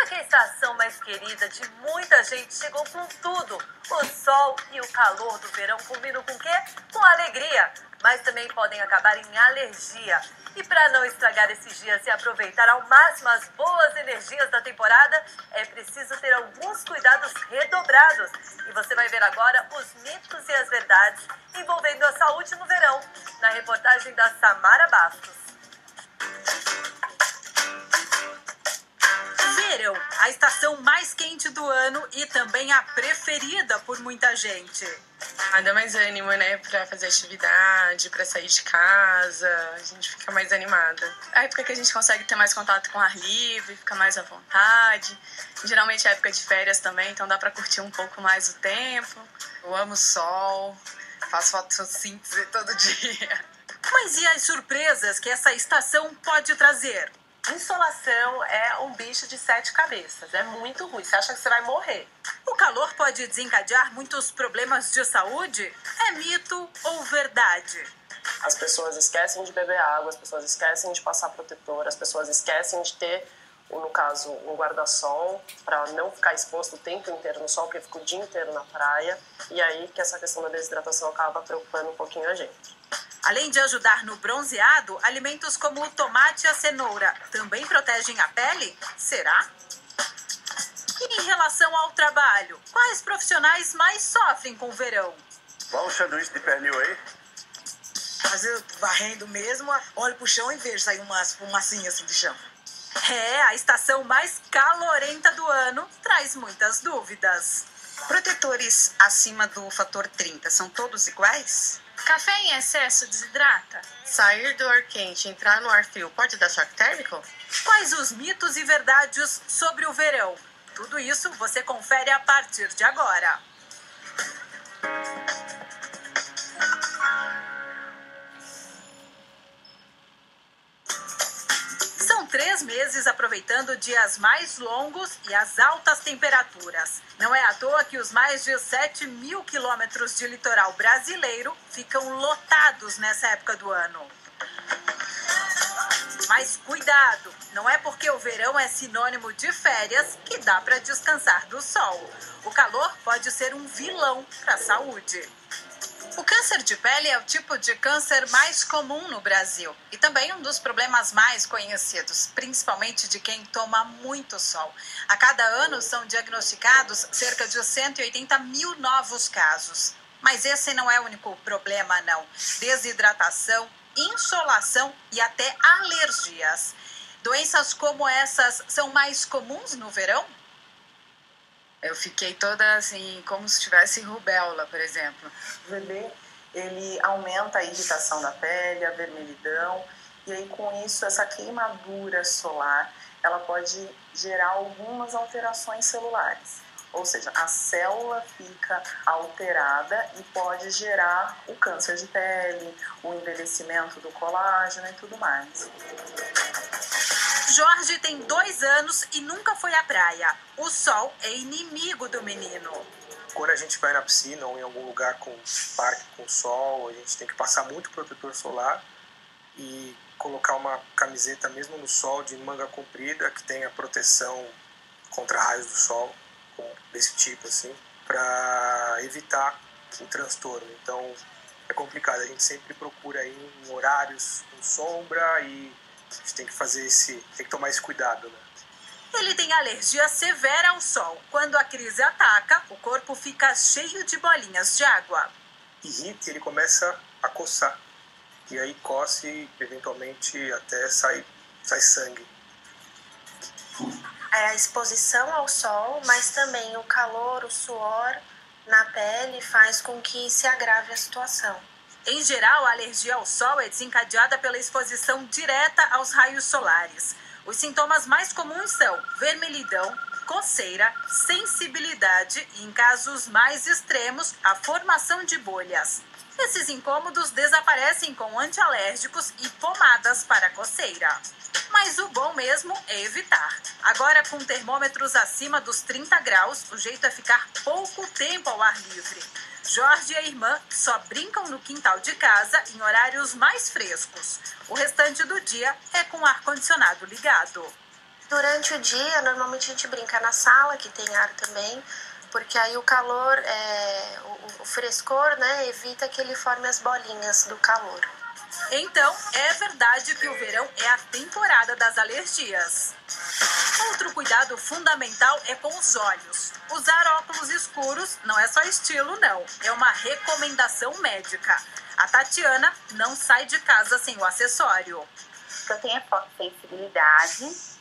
Sabe que a estação mais querida de muita gente chegou com tudo? O sol e o calor do verão combinam com o quê? Com alegria, mas também podem acabar em alergia. E para não estragar esses dias e aproveitar ao máximo as boas energias da temporada, é preciso ter alguns cuidados redobrados. E você vai ver agora os mitos e as verdades envolvendo a saúde no verão, na reportagem da Samara Bastos. Verão, a estação mais quente do ano e também a preferida por muita gente. Dá mais ânimo, né, pra fazer atividade, pra sair de casa, a gente fica mais animada. É a época que a gente consegue ter mais contato com o ar livre, fica mais à vontade. Geralmente é época de férias também, então dá pra curtir um pouco mais o tempo. Eu amo o sol, faço fotossíntese todo dia. Mas e as surpresas que essa estação pode trazer? Insolação é um bicho de 7 cabeças, é muito ruim, você acha que você vai morrer. O calor pode desencadear muitos problemas de saúde? É mito ou verdade? As pessoas esquecem de beber água, as pessoas esquecem de passar protetor, as pessoas esquecem de ter, no caso, um guarda-sol para não ficar exposto o tempo inteiro no sol, porque fica o dia inteiro na praia, e aí que essa questão da desidratação acaba preocupando um pouquinho a gente. Além de ajudar no bronzeado, alimentos como o tomate e a cenoura também protegem a pele? Será? E em relação ao trabalho, quais profissionais mais sofrem com o verão? Qual o sanduíche de pernil aí? Mas eu varrendo mesmo, olho pro chão e vejo sair umas fumacinhas assim do chão. É, a estação mais calorenta do ano traz muitas dúvidas. Protetores acima do fator 30 são todos iguais? Café em excesso desidrata? Sair do ar quente e entrar no ar frio pode dar choque térmico? Quais os mitos e verdades sobre o verão? Tudo isso você confere a partir de agora. São 3 meses aproveitando dias mais longos e as altas temperaturas. Não é à toa que os mais de 7.000 quilômetros de litoral brasileiro ficam lotados nessa época do ano. Mas cuidado, não é porque o verão é sinônimo de férias que dá para descansar do sol. O calor pode ser um vilão para a saúde. O câncer de pele é o tipo de câncer mais comum no Brasil e também um dos problemas mais conhecidos, principalmente de quem toma muito sol. A cada ano são diagnosticados cerca de 180 mil novos casos. Mas esse não é o único problema, não. Desidratação, insolação e até alergias. Doenças como essas são mais comuns no verão? Eu fiquei toda assim, como se tivesse rubéola, por exemplo. O VB, ele aumenta a irritação da pele, a vermelhidão, e aí com isso, essa queimadura solar, ela pode gerar algumas alterações celulares. Ou seja, a célula fica alterada e pode gerar o câncer de pele, o envelhecimento do colágeno e tudo mais. Jorge tem 2 anos e nunca foi à praia. O sol é inimigo do menino. Quando a gente vai na piscina ou em algum lugar com parque com sol, a gente tem que passar muito protetor solar e colocar uma camiseta mesmo no sol de manga comprida que tenha proteção contra raios do sol, desse tipo assim, para evitar o transtorno. Então é complicado, a gente sempre procura ir em horários com sombra e a gente tem que tem que tomar esse cuidado, né? Ele tem alergia severa ao sol. Quando a crise ataca, o corpo fica cheio de bolinhas de água. Irrita, ele começa a coçar. E aí coce e eventualmente até sai sangue. É a exposição ao sol, mas também o calor, o suor na pele faz com que se agrave a situação. Em geral, a alergia ao sol é desencadeada pela exposição direta aos raios solares. Os sintomas mais comuns são vermelhidão, coceira, sensibilidade e, em casos mais extremos, a formação de bolhas. Esses incômodos desaparecem com antialérgicos e pomadas para coceira. Mas o bom mesmo é evitar. Agora, com termômetros acima dos 30 graus, o jeito é ficar pouco tempo ao ar livre. Jorge e a irmã só brincam no quintal de casa em horários mais frescos. O restante do dia é com o ar-condicionado ligado. Durante o dia, normalmente a gente brinca na sala, que tem ar também, porque aí o calor, o frescor, né, evita que ele forme as bolinhas do calor. Então, é verdade que o verão é a temporada das alergias. Outro cuidado fundamental é com os olhos. Usar óculos escuros não é só estilo, não. É uma recomendação médica. A Tatiana não sai de casa sem o acessório. Eu tenho fotossensibilidade,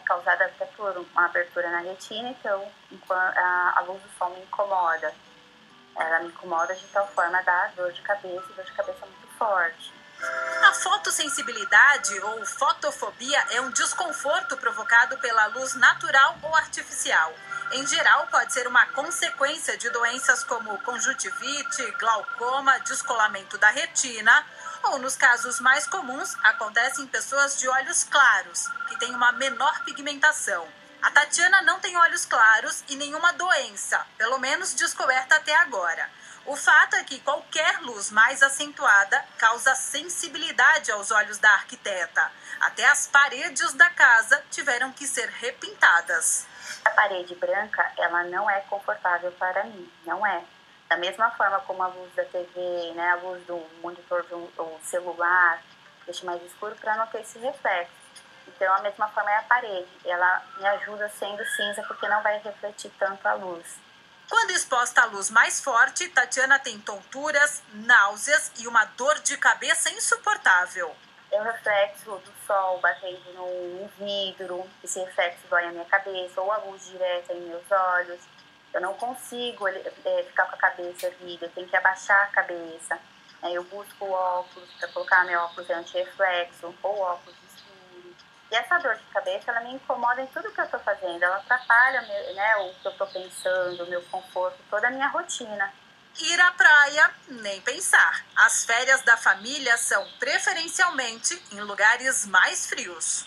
causada até por uma abertura na retina, então a luz do sol me incomoda. Ela me incomoda de tal forma a dar dor de cabeça muito forte. A fotossensibilidade ou fotofobia é um desconforto provocado pela luz natural ou artificial. Em geral, pode ser uma consequência de doenças como conjuntivite, glaucoma, descolamento da retina, ou, nos casos mais comuns, acontece em pessoas de olhos claros, que têm uma menor pigmentação. A Tatiana não tem olhos claros e nenhuma doença, pelo menos descoberta até agora. O fato é que qualquer luz mais acentuada causa sensibilidade aos olhos da arquiteta. Até as paredes da casa tiveram que ser repintadas. A parede branca, ela não é confortável para mim, não é. Da mesma forma como a luz da TV, né, a luz do monitor do celular, deixa mais escuro para não ter esse reflexo. Então, a mesma forma é a parede. Ela me ajuda sendo cinza porque não vai refletir tanto a luz. Quando exposta à luz mais forte, Tatiana tem tonturas, náuseas e uma dor de cabeça insuportável. É o reflexo do sol batendo no vidro, esse reflexo dói a minha cabeça, ou a luz direta em meus olhos. Eu não consigo ficar com a cabeça erguida, eu tenho que abaixar a cabeça. Eu busco óculos para colocar meu óculos anti-reflexo ou óculos escuros. E essa dor de cabeça, ela me incomoda em tudo que eu estou fazendo. Ela atrapalha o que eu estou pensando, o meu conforto, toda a minha rotina. Ir à praia, nem pensar. As férias da família são preferencialmente em lugares mais frios.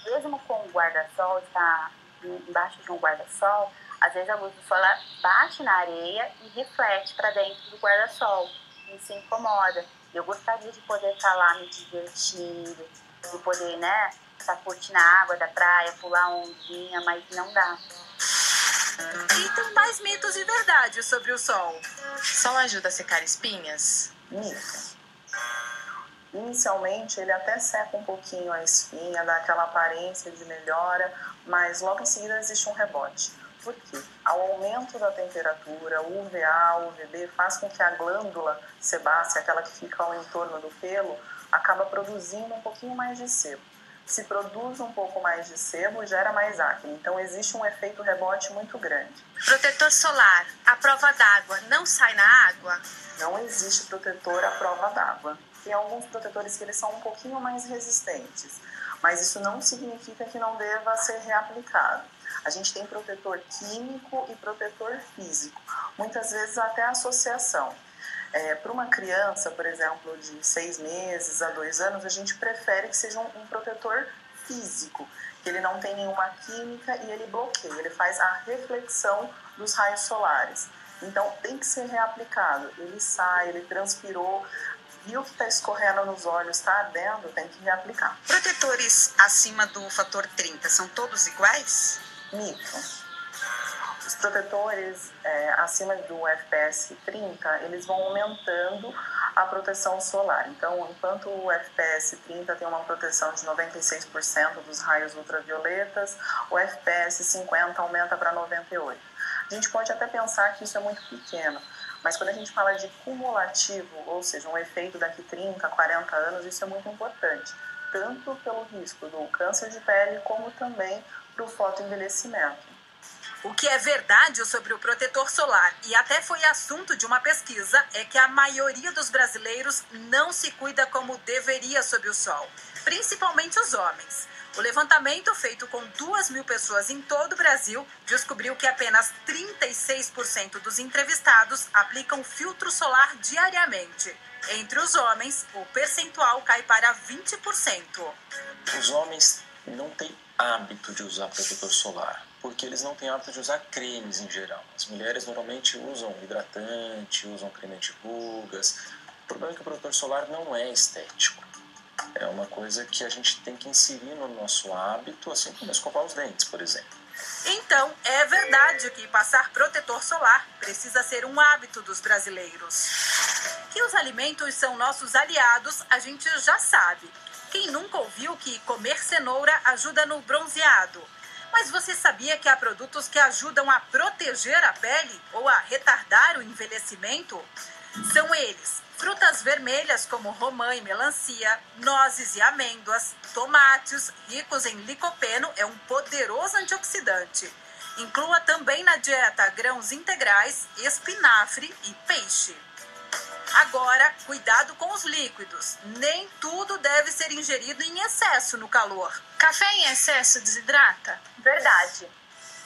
Mesmo com o guarda-sol, está embaixo de um guarda-sol, às vezes a luz do sol ela bate na areia e reflete para dentro do guarda-sol. Isso incomoda. Eu gostaria de poder estar lá me divertindo, de poder, estar curtindo a água da praia, pular ondinha, mas não dá. E tem mais mitos e verdades sobre o sol. Sol ajuda a secar espinhas? Mito. Inicialmente ele até seca um pouquinho a espinha, dá aquela aparência de melhora, mas logo em seguida existe um rebote. Por quê? Ao aumento da temperatura, o UVA, o UVB faz com que a glândula sebácea, aquela que fica ao entorno do pelo, acaba produzindo um pouquinho mais de sebo. Se produz um pouco mais de sebo, gera mais acne. Então, existe um efeito rebote muito grande. Protetor solar, à prova d'água, não sai na água? Não existe protetor à prova d'água. Tem alguns protetores que eles são um pouquinho mais resistentes, mas isso não significa que não deva ser reaplicado. A gente tem protetor químico e protetor físico. Muitas vezes até associação. Para uma criança, por exemplo, de 6 meses a 2 anos, a gente prefere que seja um protetor físico, que ele não tem nenhuma química e ele bloqueia, ele faz a reflexão dos raios solares. Então, tem que ser reaplicado. Ele sai, ele transpirou, viu que está escorrendo nos olhos, está ardendo, tem que reaplicar. Protetores acima do fator 30 são todos iguais? Mito. Os protetores acima do FPS 30, eles vão aumentando a proteção solar. Então, enquanto o FPS 30 tem uma proteção de 96% dos raios ultravioletas, o FPS 50 aumenta para 98%. A gente pode até pensar que isso é muito pequeno, mas quando a gente fala de cumulativo, ou seja, um efeito daqui 30, 40 anos, isso é muito importante, tanto pelo risco do câncer de pele, como também para o fotoenvelhecimento. O que é verdade sobre o protetor solar, e até foi assunto de uma pesquisa, é que a maioria dos brasileiros não se cuida como deveria sob o sol, principalmente os homens. O levantamento, feito com 2.000 pessoas em todo o Brasil, descobriu que apenas 36% dos entrevistados aplicam filtro solar diariamente. Entre os homens, o percentual cai para 20%. Os homens não têm hábito de usar protetor solar, porque eles não têm hábito de usar cremes em geral. As mulheres normalmente usam hidratante, usam creme anti-rugas. O problema é que o protetor solar não é estético. É uma coisa que a gente tem que inserir no nosso hábito, assim como escovar os dentes, por exemplo. Então, é verdade que passar protetor solar precisa ser um hábito dos brasileiros. Que os alimentos são nossos aliados, a gente já sabe. Quem nunca ouviu que comer cenoura ajuda no bronzeado? Mas você sabia que há produtos que ajudam a proteger a pele ou a retardar o envelhecimento? São eles: frutas vermelhas como romã e melancia, nozes e amêndoas, tomates ricos em licopeno é um poderoso antioxidante. Inclua também na dieta grãos integrais, espinafre e peixe. Agora, cuidado com os líquidos. Nem tudo deve ser ingerido em excesso no calor. Café em excesso desidrata? Verdade.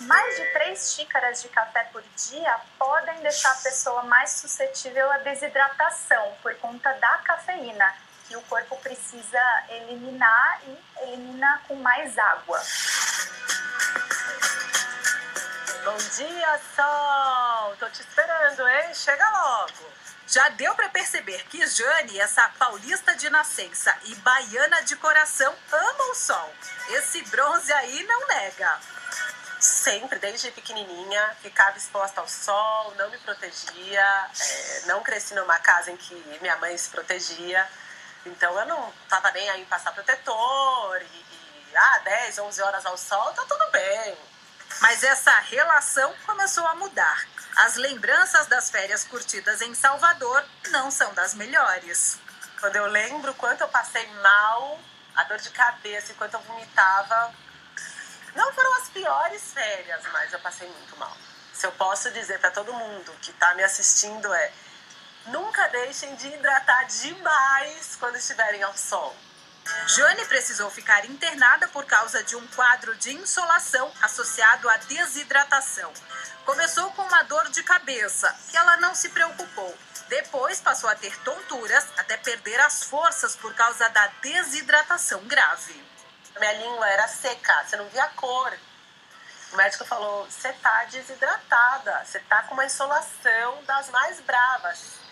Mais de 3 xícaras de café por dia podem deixar a pessoa mais suscetível à desidratação por conta da cafeína, que o corpo precisa eliminar e elimina com mais água. Bom dia, Sol! Tô te esperando, hein? Chega logo! Já deu para perceber que Jane, essa paulista de nascença e baiana de coração, ama o sol. Esse bronze aí não nega. Sempre, desde pequenininha, ficava exposta ao sol, não me protegia, não cresci numa casa em que minha mãe se protegia, então eu não tava nem aí em passar protetor, 10, 11 horas ao sol, tá tudo bem. Mas essa relação começou a mudar. As lembranças das férias curtidas em Salvador não são das melhores. Quando eu lembro quanto eu passei mal, a dor de cabeça e quanto eu vomitava, não foram as piores férias, mas eu passei muito mal. Se eu posso dizer para todo mundo que tá me assistindo nunca deixem de hidratar demais quando estiverem ao sol. Jane precisou ficar internada por causa de um quadro de insolação associado à desidratação. Começou com uma dor de cabeça, que ela não se preocupou. Depois passou a ter tonturas até perder as forças por causa da desidratação grave. Minha língua era seca, você não via a cor. O médico falou, você tá desidratada, você tá com uma insolação das mais bravas.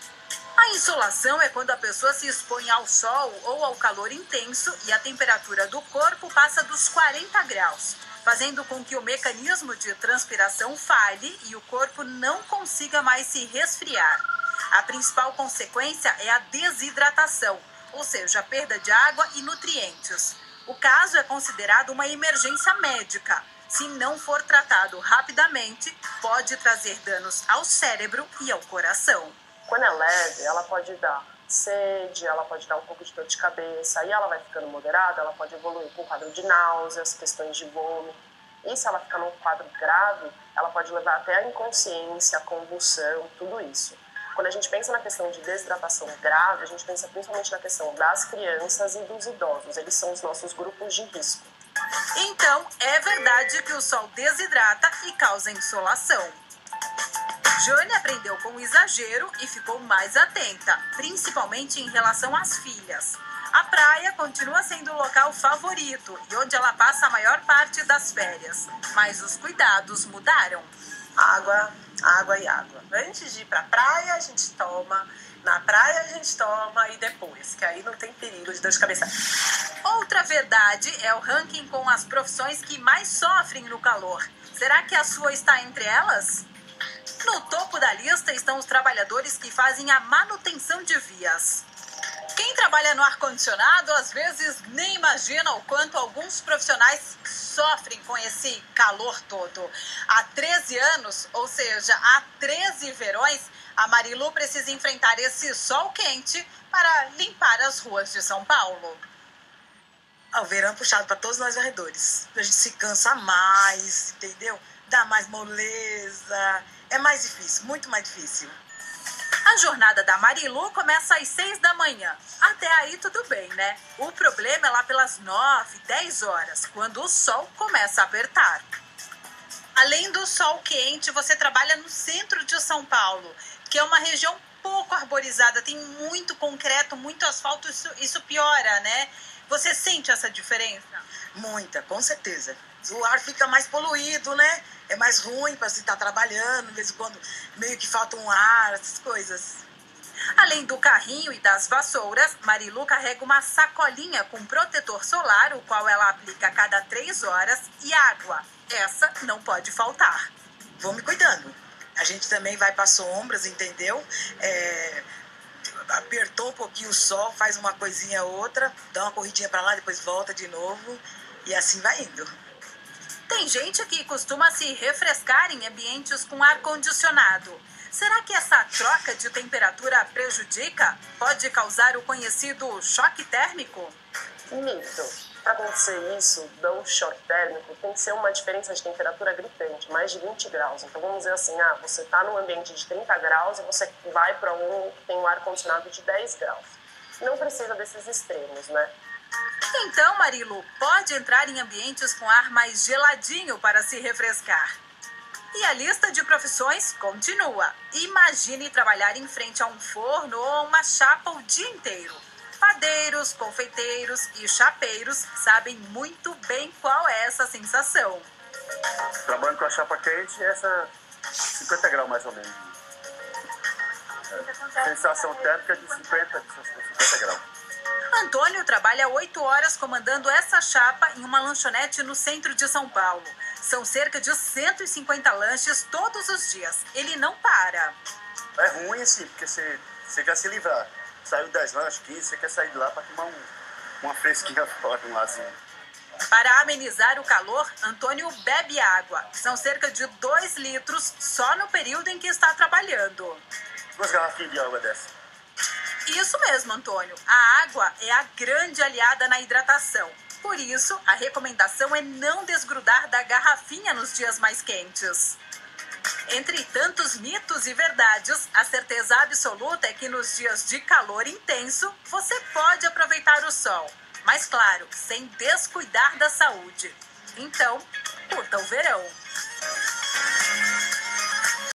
A insolação é quando a pessoa se expõe ao sol ou ao calor intenso e a temperatura do corpo passa dos 40 graus, fazendo com que o mecanismo de transpiração falhe e o corpo não consiga mais se resfriar. A principal consequência é a desidratação, ou seja, a perda de água e nutrientes. O caso é considerado uma emergência médica. Se não for tratado rapidamente, pode trazer danos ao cérebro e ao coração. Quando é leve, ela pode dar sede, ela pode dar um pouco de dor de cabeça, aí ela vai ficando moderada, ela pode evoluir com quadro de náuseas, questões de vômito. E se ela ficar num quadro grave, ela pode levar até a inconsciência, a convulsão, tudo isso. Quando a gente pensa na questão de desidratação grave, a gente pensa principalmente na questão das crianças e dos idosos. Eles são os nossos grupos de risco. Então, é verdade que o sol desidrata e causa insolação. Jane aprendeu com o exagero e ficou mais atenta, principalmente em relação às filhas. A praia continua sendo o local favorito e onde ela passa a maior parte das férias. Mas os cuidados mudaram. Água, água e água. Antes de ir pra praia, a gente toma. Na praia, a gente toma e depois, que aí não tem perigo de dor de cabeça. Outra verdade é o ranking com as profissões que mais sofrem no calor. Será que a sua está entre elas? No topo da lista estão os trabalhadores que fazem a manutenção de vias. Quem trabalha no ar-condicionado às vezes nem imagina o quanto alguns profissionais sofrem com esse calor todo. Há 13 anos, ou seja, há 13 verões, a Marilu precisa enfrentar esse sol quente para limpar as ruas de São Paulo. O verão é puxado para todos nós varredores. A gente se cansa mais, entendeu? Dá mais moleza. É mais difícil, muito mais difícil. A jornada da Marilu começa às 6 da manhã. Até aí tudo bem, né? O problema é lá pelas 9, 10 horas, quando o sol começa a apertar. Além do sol quente, você trabalha no centro de São Paulo, que é uma região pouco arborizada, tem muito concreto, muito asfalto, isso piora, né? Você sente essa diferença? Muita, com certeza. O ar fica mais poluído, né? É mais ruim para se estar trabalhando, de vez em quando meio que falta um ar, essas coisas. Além do carrinho e das vassouras, Marilu carrega uma sacolinha com protetor solar, o qual ela aplica a cada 3 horas, e água. Essa não pode faltar. Vou me cuidando. A gente também vai para sombras, entendeu? Apertou um pouquinho o sol, faz uma coisinha outra, dá uma corridinha para lá, depois volta de novo e assim vai indo. Tem gente que costuma se refrescar em ambientes com ar-condicionado. Será que essa troca de temperatura prejudica? Pode causar o conhecido choque térmico? Mito. Para acontecer isso, dar um choque térmico, tem que ser uma diferença de temperatura gritante, mais de 20 graus. Então vamos dizer assim, você está num ambiente de 30 graus e você vai para um que tem um ar-condicionado de 10 graus. Não precisa desses extremos, né? Então, Marilu, pode entrar em ambientes com ar mais geladinho para se refrescar. E a lista de profissões continua. Imagine trabalhar em frente a um forno ou uma chapa o dia inteiro. Padeiros, confeiteiros e chapeiros sabem muito bem qual é essa sensação. Trabalhando com a chapa quente, essa 50 graus mais ou menos. Sensação térmica de 50 graus. Antônio trabalha 8 horas comandando essa chapa em uma lanchonete no centro de São Paulo. São cerca de 150 lanches todos os dias. Ele não para. É ruim assim, porque você quer se livrar. Saiu 10 lanches, 15, você quer sair de lá para tomar uma fresquinha fora, um lazinho. Para amenizar o calor, Antônio bebe água. São cerca de 2 litros só no período em que está trabalhando. 2 garrafinhas de água dessa. Isso mesmo, Antônio. A água é a grande aliada na hidratação. Por isso, a recomendação é não desgrudar da garrafinha nos dias mais quentes. Entre tantos mitos e verdades, a certeza absoluta é que nos dias de calor intenso, você pode aproveitar o sol. Mas claro, sem descuidar da saúde. Então, curta o verão.